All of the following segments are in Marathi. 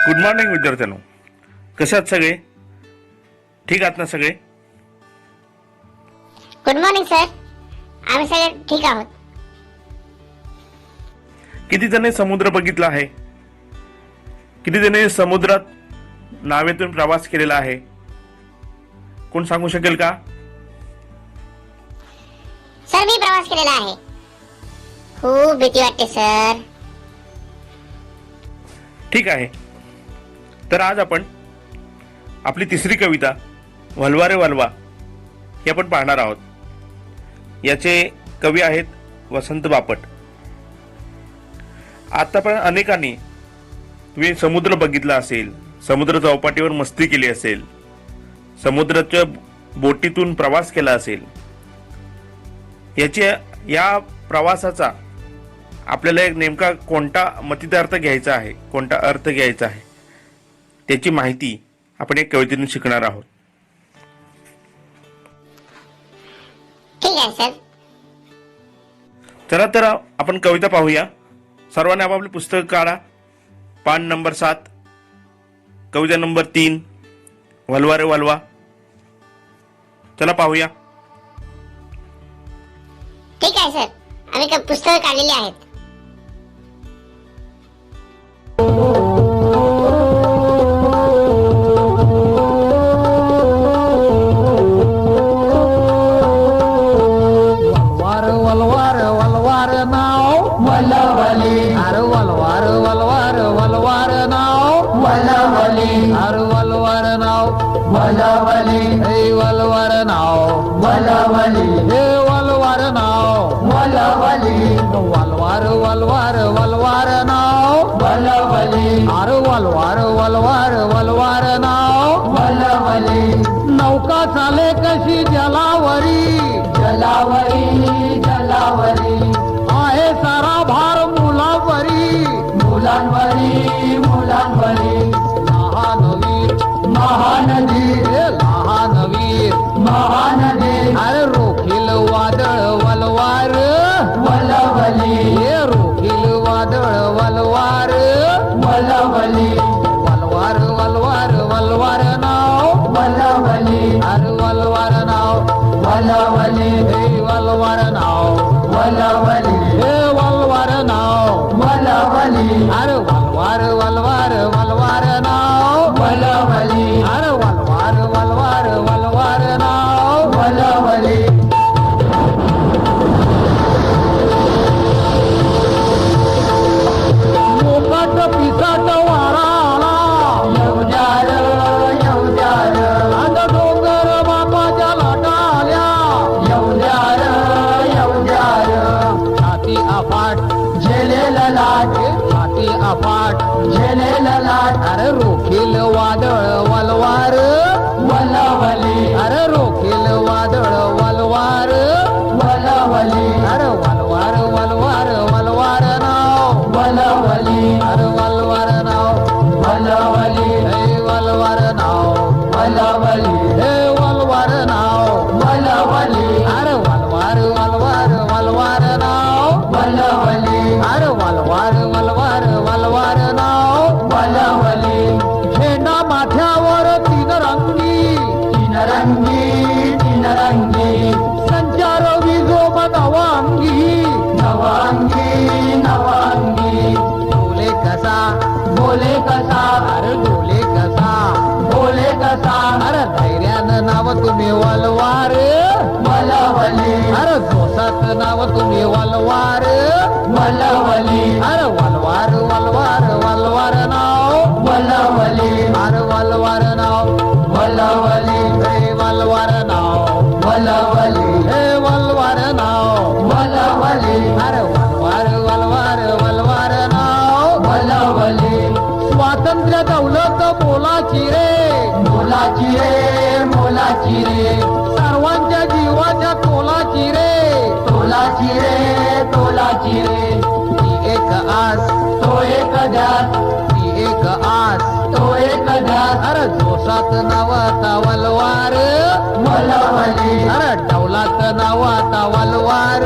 गुड मॉर्निंग विद्यार्थ्यांनो, कसे आहात सगळे? ठीक आहात ना सगळे? Good morning sir. आम्ही सगळे ठीक आहोत. किती जण समुद्र बघितला आहे? किती जण समुद्रात नावेतून प्रवास केलेला आहे? कोण सांगू शकेल का? सर मी प्रवास केलेला आहे. खूप भीती वाटते सर. ठीक आहे, तर आज आपण आपली तिसरी कविता वल्वा रे वल्वा ही आपण पाहणार आहोत. याचे कवी आहेत वसंत बापट. आतापर्यंत अनेकांनी तुम्ही समुद्र बघितला असेल, समुद्र चौपाटीवर मस्ती केली असेल, समुद्राच्या बोटीतून प्रवास केला असेल. या प्रवासाचा आपल्याला एक नेमका कोणता मतितार्थ घ्यायचा आहे, कोणता अर्थ घ्यायचा आहे, त्याची माहिती आपण एक कवितेतून शिकणार आहोत. ठीक आहे सर. चला तर आपण कविता पाहूया. सर्वांनी आपापली पुस्तक काढा. पान नंबर 7, कविता नंबर 3, वल्वा रे वल्वा. चला पाहूया. ठीक आहे सर. आम्ही पुस्तकं काढलेली आहेत. नौका चाले कशी जलावरी जलावरी जलावरी, आहे सारा भार मुलांवरी मुलांवरी मुलांवरी. महानवीर महानदीर महानवीर महानदीर, अरे रोखील वादळ वलवार वलवली, हे रोखील वादळ वलवार वलवली. वलवार वलवार वलवार नाव वलवली, अरे वलवार नाव वलवली, हे वलवार नाव वलवली, हे वलवार नाव वलवली, अरे वलवार वलवार वलवार नाव वलवली, अरे वलवार वलवार वलवार नाव वलवली. मोकाट पिसाट वारा आला येवजार येवजार, अंध डोंगर बापाच्या लाटा आल्या येवजार येवजार. छाती अफाट झेलेल लाट, छाती अफाट झेलेल लाट, अरे रोखील वादळ वलवार वलवली, अरे रोखील वादळ वलवार वलवली, अरे वलवार वलवार वलवार नाव वलवली, अरे वलवार नाव वलवली, हे वलवार नाव वलवली, हे वलवार नाव वलवली, अरे वलवार वलवार वलवार नाव वलवली, अरे वलवार वलवार वलवार नाव वलवली. झेंडा माथ्यावर तीन रंगी तीन रंगी तीन रंगी, संचार विजोम नवांगी नवांगी नवांगी. बोले कसा बोले कसा, अरे बोले कसा बोले कसा, अरे धैर्यानं नाव तुम्ही वलवार वलवली, अरे जोसात नाव तुम्ही वलवार वलवली, अरे वलवार वलवार वलवार नाव वलवली, अरे वलवार नाव वलवली, हे वलवार नाव वलवली, हे वलवार नाव वलवली, अरे वलवार वलवार वलवार नाव वलवली. स्वातंत्र्य दौलत मोलाची रे मोलाची रे मोलाची रे, सर्वांच्या जीवाच्या तोलाची रे तोलाची रे तोलाची रे. ती एक आस तो एक ध्यास, ती एक आस तो एक ध्यास, अरे जोसात नावाचा वलवार वलवली, अरे डौलात नावाचा वलवार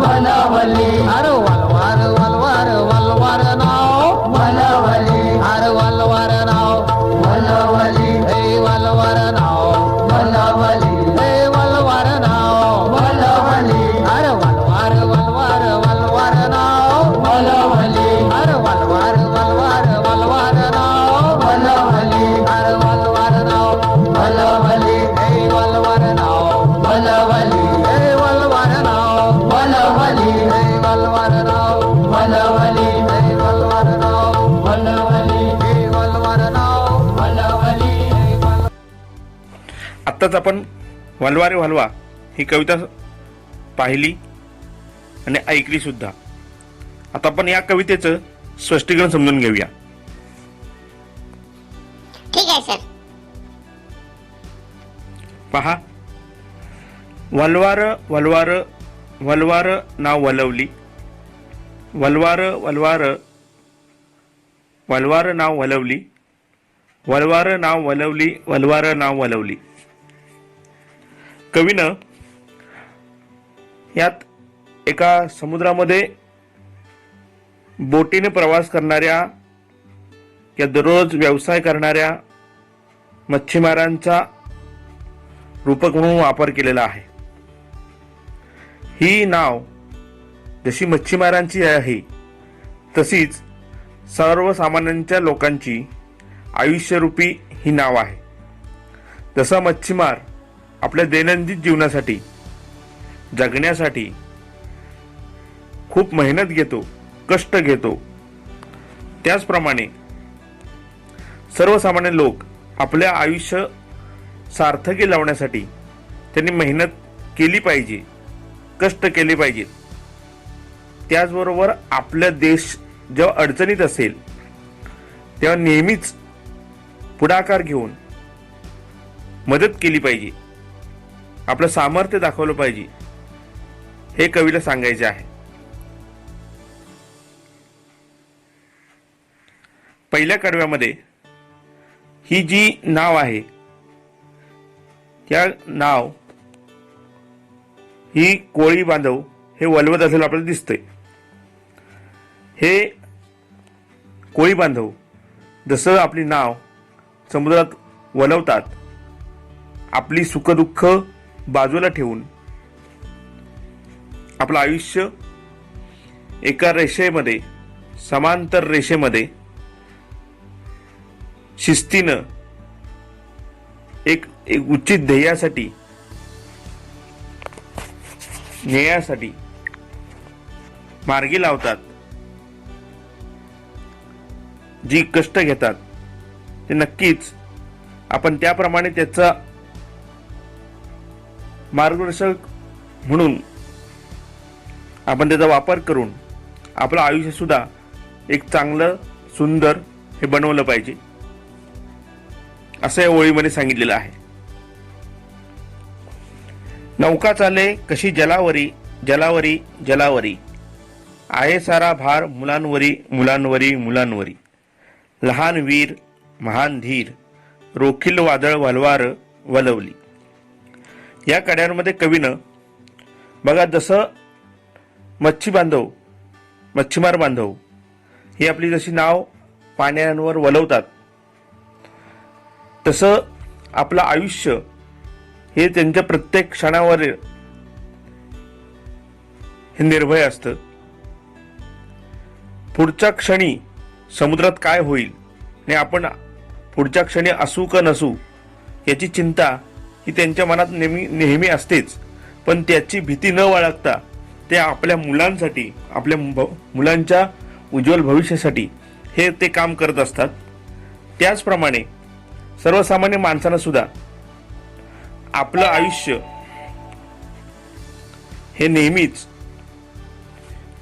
वलवली, अरे वलवार वलवार वलवार नाव वलवली, अरे वलवार आत्ताच आपण वल्वा रे वल्वा ही कविता पाहिली आणि ऐकली सुद्धा. आता आपण या कवितेचं स्पष्टीकरण समजून घेऊया. ठीक आहे सर. पहा, वल्वार वल्वार वल्वार नाव वलवली, वल्वार वल्वार वल्वार नाव वलवली, वल्वार नाव वलवली, वल्वार नाव वलवली. कवीनं यात एका समुद्रामध्ये बोटीने प्रवास करणाऱ्या या दररोज व्यवसाय करणाऱ्या मच्छीमारांचा रूपक म्हणून वापर केलेला आहे. ही नाव जशी मच्छीमारांची आहे तशीच सर्वसामान्यांच्या लोकांची आयुष्यरूपी ही नाव आहे. जसा मच्छीमार आपल्या दैनंदिन जीवनासाठी जगण्यासाठी खूप मेहनत घेतो, कष्ट घेतो, त्याचप्रमाणे सर्वसामान्य लोक आपल्या आयुष्य सार्थकी लावण्यासाठी त्यांनी मेहनत केली पाहिजे, कष्ट केले पाहिजेत. त्याचबरोबर आपला देश जेव्हा अडचणीत असेल तेव्हा नेहमीच पुढाकार घेऊन मदत केली पाहिजे, आपलं सामर्थ्य दाखवलं पाहिजे, हे कवीला सांगायचे आहे. पहिल्या कडव्यामध्ये ही जी नाव आहे त्या नाव ही कोळी बांधव हे वलवत असलेलं आपल्याला दिसतंय. हे कोळी बांधव जसं आपली नाव समुद्रात वलवतात, आपली सुखदुःख बाजूला ठेवून आपलं आयुष्य एका रेषेमध्ये, समांतर रेषेमध्ये शिस्तीनं एक उचित ध्येयासाठी ध्येयासाठी मार्गी लावतात. जी कष्ट घेतात ते नक्कीच आपण त्याप्रमाणे त्याचा मार्गदर्शक म्हणून आपण त्याचा वापर करून आपलं आयुष्य सुद्धा एक चांगलं सुंदर हे बनवलं पाहिजे, असं या ओळीमध्ये सांगितलेलं आहे. नौका चाले कशी जलावरी, जलावरी जलावरी, आहे सारा भार मुलांवरी मुलांवरी मुलांवरी, लहान वीर महान धीर, रोखील वादळ वल्वार वलवली. या कड्यांमध्ये कवीनं बघा जसं मच्छीमार बांधव ही आपली जशी नाव पाण्यांवर वलवतात तसं आपलं आयुष्य हे त्यांच्या प्रत्येक क्षणावर हे निर्भय असतं. पुढच्या क्षणी समुद्रात काय होईल आणि आपण पुढच्या क्षणी असू का नसू याची चिंता ही त्यांच्या मनात नेहमी असतेच. पण त्याची भीती न बाळगता ते आपल्या मुलांसाठी, आपल्या मुलांच्या उज्ज्वल भविष्यासाठी हे ते काम करत असतात. त्याचप्रमाणे सर्वसामान्य माणसांना सुद्धा आपलं आयुष्य हे नेहमीच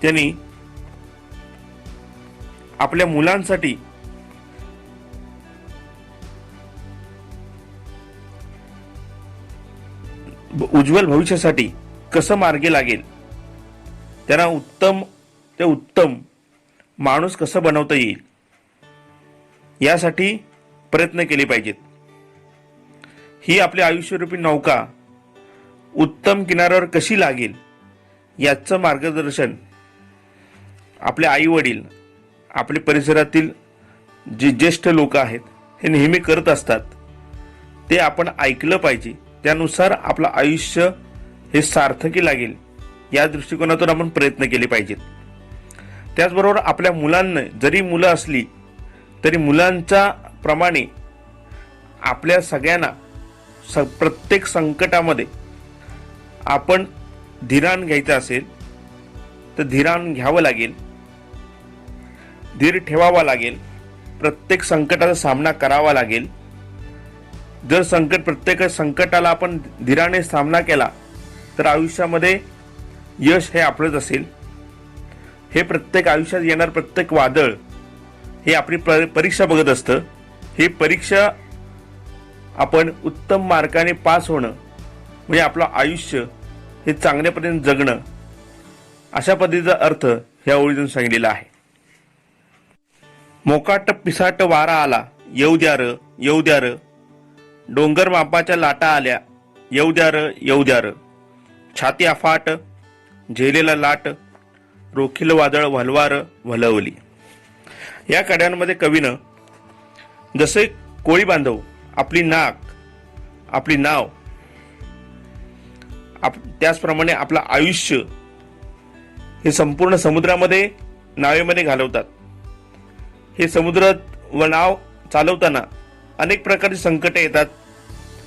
त्यांनी आपल्या मुलांसाठी उज्ज्वल भविष्यासाठी कसं मार्गी लागेल, त्यांना उत्तम माणूस कसं बनवता येईल यासाठी प्रयत्न केले पाहिजेत. ही आपल्या आयुष्यरूपी नौका उत्तम किनाऱ्यावर कशी लागेल याचं मार्गदर्शन आपले आई वडील, आपल्या परिसरातील जे ज्येष्ठ लोक आहेत हे नेहमी करत असतात. ते आपण ऐकलं पाहिजे, त्यानुसार आपलं आयुष्य हे सार्थकी लागेल या दृष्टिकोनातून आपण प्रयत्न केले पाहिजेत. त्याचबरोबर आपल्या मुलांना, जरी मुलं असली तरी मुलांच्या प्रमाणे आपल्या सगळ्यांना प्रत्येक संकटामध्ये आपण धीरान घ्यायचं असेल तर धीरान घ्यावं लागेल, धीर ठेवावा लागेल, प्रत्येक संकटाचा सामना करावा लागेल. जर प्रत्येक संकटाला आपण धीराने सामना केला तर आयुष्यामध्ये यश हे आपलंच असेल. हे प्रत्येक आयुष्यात येणार प्रत्येक वादळ हे आपली परीक्षा बघत असतं. ही परीक्षा आपण उत्तम मार्काने पास होणं म्हणजे आपलं आयुष्य हे चांगल्यापर्यंत जगणं, अशा पद्धतीचा अर्थ ह्या ओळीतून सांगितलेला आहे. मोकाट पिसाट वारा आला, येऊ द्या र येऊ द्या र, डोंगर मापाच्या लाटा आल्या, येऊ द्या र येऊ द्या र, छाती अफाट झेलेला लाट, रोखील वादळ व्हलवार व्हलवली. या कड्यांमध्ये कवीनं जसे कोळी बांधव आपली नाक आपली नाव त्याचप्रमाणे आपलं आयुष्य हे संपूर्ण समुद्रामध्ये नावेमध्ये घालवतात. हे समुद्र व नाव चालवताना अनेक प्रकारची संकटे येतात,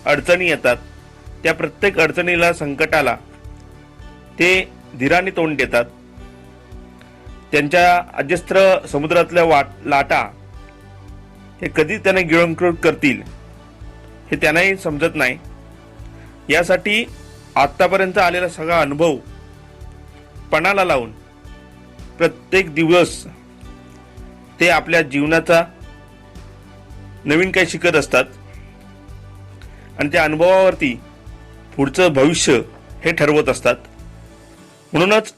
अडचणी येतात. त्या प्रत्येक अडचणीला संकटाला ते धीराने तोंड देतात. त्यांच्या अजस्त्र समुद्रातल्या लाटा हे कधी त्यांना गिळंकृत करतील हे त्यांनाही समजत नाही. यासाठी आतापर्यंत आलेला सगळा अनुभव पणाला लावून प्रत्येक दिवस ते आपल्या जीवनाचा नवीन काही शिकत असतात आणि त्या अनुभवावरती पुढचं भविष्य हे ठरवत असतात. म्हणूनच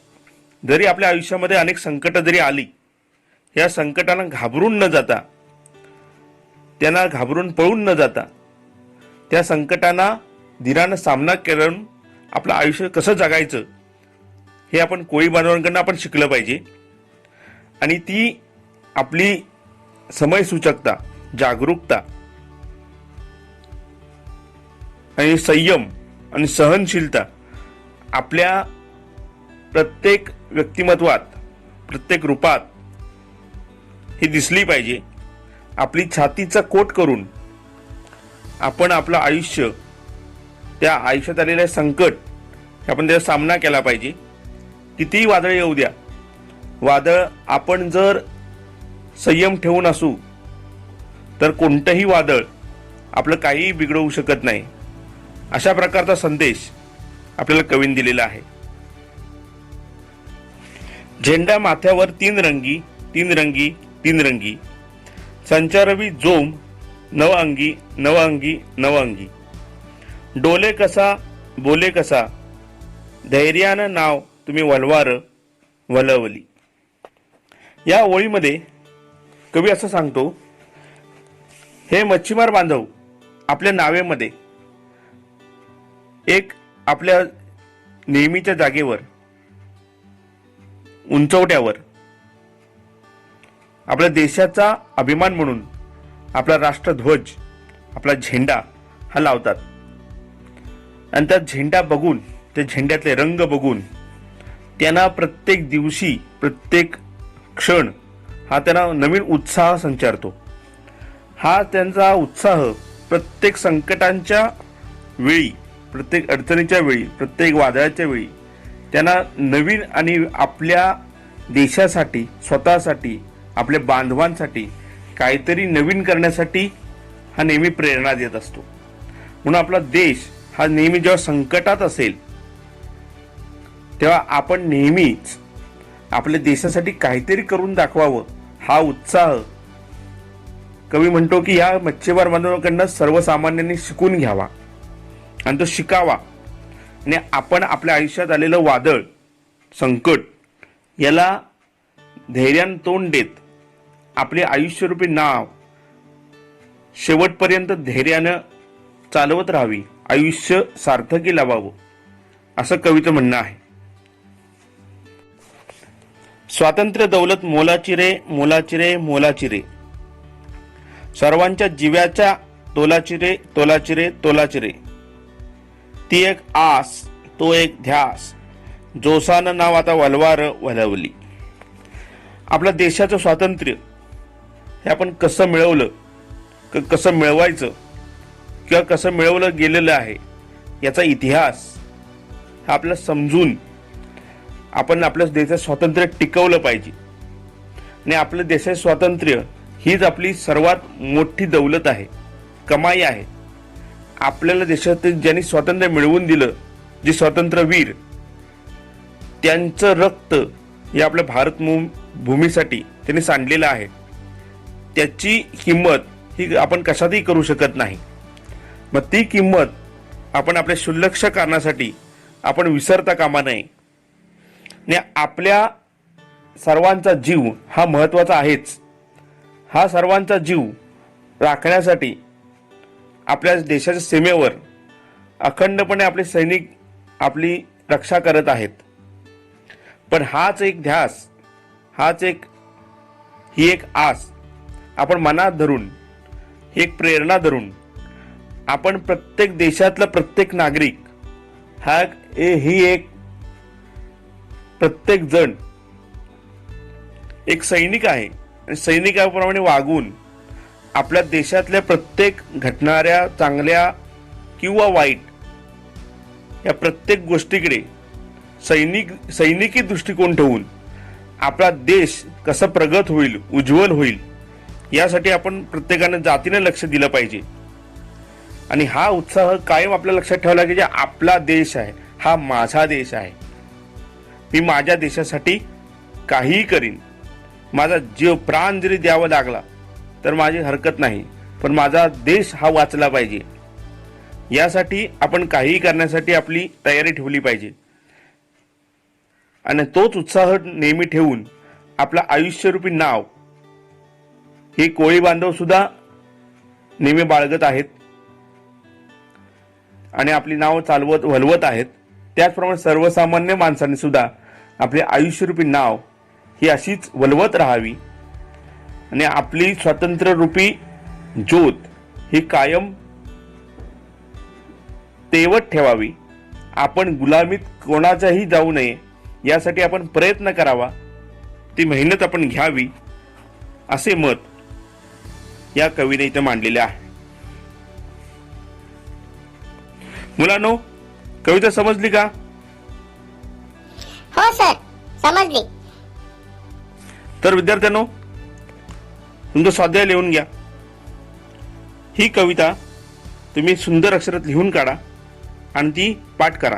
जरी आपल्या आयुष्यामध्ये अनेक संकट जरी आली, या संकटांना घाबरून न जाता, त्यांना घाबरून पळून न जाता, त्या संकटांना धीरानं सामना करून आपलं आयुष्य कसं जगायचं हे आपण कोळी बांधवांकडून आपण शिकलं पाहिजे. आणि ती आपली समयसूचकता, जागरूकता आणि संयम आणि सहनशीलता आपल्या प्रत्येक व्यक्तिमत्वात, प्रत्येक रूपात ही दिसली पाहिजे. आपली छातीचा कोट करून आपण आपलं आयुष्य, त्या आयुष्यात आलेले संकट हे आपण त्याचा सामना केला पाहिजे. कितीही वादळ येऊ द्या, वादळ आपण जर संयम ठेवून असू तर कोणतंही वादळ आपलं काहीही बिघडवू शकत नाही. अशा प्रकारचा संदेश आपल्याला कवीन दिलेला आहे. झेंडा माथ्यावर तीन रंगी तीन रंगी तीन रंगी, संचारवी जोम नवअंगी नवअंगी नवअंगी, डोले कसा बोले कसा, धैर्यानं नाव तुम्ही वलवार वलवली. या ओळीमध्ये कवी असं सांगतो, हे मच्छीमार बांधव आपल्या नावेमध्ये एक आपल्या नेहमीच्या जागेवर उंचवट्यावर आपल्या देशाचा अभिमान म्हणून आपला राष्ट्रध्वज, आपला झेंडा हा लावतात. आणि त्या झेंडा बघून, त्या झेंड्यातले रंग बघून त्यांना प्रत्येक दिवशी, प्रत्येक क्षण हा त्यांना नवीन उत्साह संचारतो. हा त्यांचा उत्साह प्रत्येक संकटांच्या वेळी, प्रत्येक अडचणीच्या वेळी, प्रत्येक वादळाच्या वेळी त्यांना नवीन आणि आपल्या देशासाठी, स्वतःसाठी, आपल्या बांधवांसाठी काहीतरी नवीन करण्यासाठी हा नेहमी प्रेरणा देत असतो. म्हणून आपला देश हा नेहमी जेव्हा संकटात असेल तेव्हा आपण नेहमीच आपल्या देशासाठी काहीतरी करून दाखवावं, हा उत्साह कवी म्हणतो की या मच्छीमार बांधवांकडनं सर्वसामान्यांनी शिकून घ्यावा आणि तो शिकावा. आणि आपण आपल्या आयुष्यात आलेलं वादळ, संकट याला धैर्यानं तोंड देत आपले आयुष्यरूपी नाव शेवटपर्यंत धैर्यानं चालवत राहावी, आयुष्य सार्थकी लावावं, असं कवीचं म्हणणं आहे. स्वातंत्र्य दौलत मोलाची रे मोलाची रे मोलाची रे, सर्वांच्या जीव्याच्या तोलाची रे तोलाची रे तोलाची रे, ती एक आस तो एक ध्यास, जोसानं नाव आता वलवार वलवली. आपल्या देशाचं स्वातंत्र्य हे आपण कसं मिळवलं, कसं मिळवायचं किंवा कसं मिळवलं गेलेलं आहे याचा इतिहास हा आपल्याला समजून आपण आपल्या देशाचं स्वातंत्र्य टिकवलं पाहिजे. आणि आपल्या देशाचं स्वातंत्र्य हीच आपली सर्वात मोठी दौलत आहे, कमाई आहे. आपल्याला देशातील ज्यांनी स्वातंत्र्य मिळवून दिलं, जे स्वातंत्र्यवीर, त्यांचं रक्त हे आपल्या भारत भूमीसाठी त्यांनी सांडलेलं आहे. त्याची किंमत ही आपण कशातही करू शकत नाही. मग ती किंमत आपण आपल्या क्षुल्लक कारणासाठी आपण विसरता कामा नये. आणि आपल्या सर्वांचा जीव हा महत्त्वाचा आहेच. हा सर्वांचा जीव राखण्यासाठी आपल्या देशाच्या सीमेवर अखंडपणे आपले सैनिक आपली रक्षा करत आहेत. पण हाच एक ध्यास, ही एक आस आपण मनात धरून, ही एक प्रेरणा धरून आपण प्रत्येक देशातला प्रत्येक नागरिक ही एक प्रत्येक जण एक सैनिक आहे. आणि सैनिकाप्रमाणे वागून आपल्या देशातल्या प्रत्येक घडणाऱ्या चांगल्या किंवा वाईट या प्रत्येक गोष्टीकडे सैनिकी दृष्टिकोन ठेवून आपला देश कसा प्रगत होईल, उज्ज्वल होईल, यासाठी आपण प्रत्येकाने जातीने लक्ष दिलं पाहिजे. आणि हा उत्साह कायम आपल्या लक्षात ठेवला की जे आपला देश आहे हा माझा देश आहे. मी माझ्या देशासाठी काहीही करीन. माझा जीव प्राण जरी द्यावा लागला तर माझी हरकत नाही, पण माझा देश हा वाचला पाहिजे. यासाठी आपण काहीही करण्यासाठी आपली तयारी ठेवली पाहिजे. आणि तोच उत्साह नेहमी ठेवून आपलं आयुष्यरूपी नाव हे कोळी बांधव सुद्धा नेहमी बाळगत आहेत आणि आपली नाव वलवत आहेत. त्याचप्रमाणे सर्वसामान्य माणसांनी सुद्धा आपले आयुष्यरूपी नाव ही अशीच वलवत राहावी आणि आपली स्वातंत्र्यरूपी ज्योत ही कायम तेवत ठेवावी. आपण गुलामीत कोणाच्याही जाऊ नये यासाठी आपण प्रयत्न करावा, ती मेहनत आपण घ्यावी, असे मत या कवीने इथे मांडलेले आहे. मुलांनो, कविता समजली का? हो सर, समजली. तर विद्यार्थ्यांनो, तुमचं स्वाध्याय लिहून घ्या. ही कविता तुम्ही सुंदर अक्षरात लिहून काढा आणि ती पाठ करा.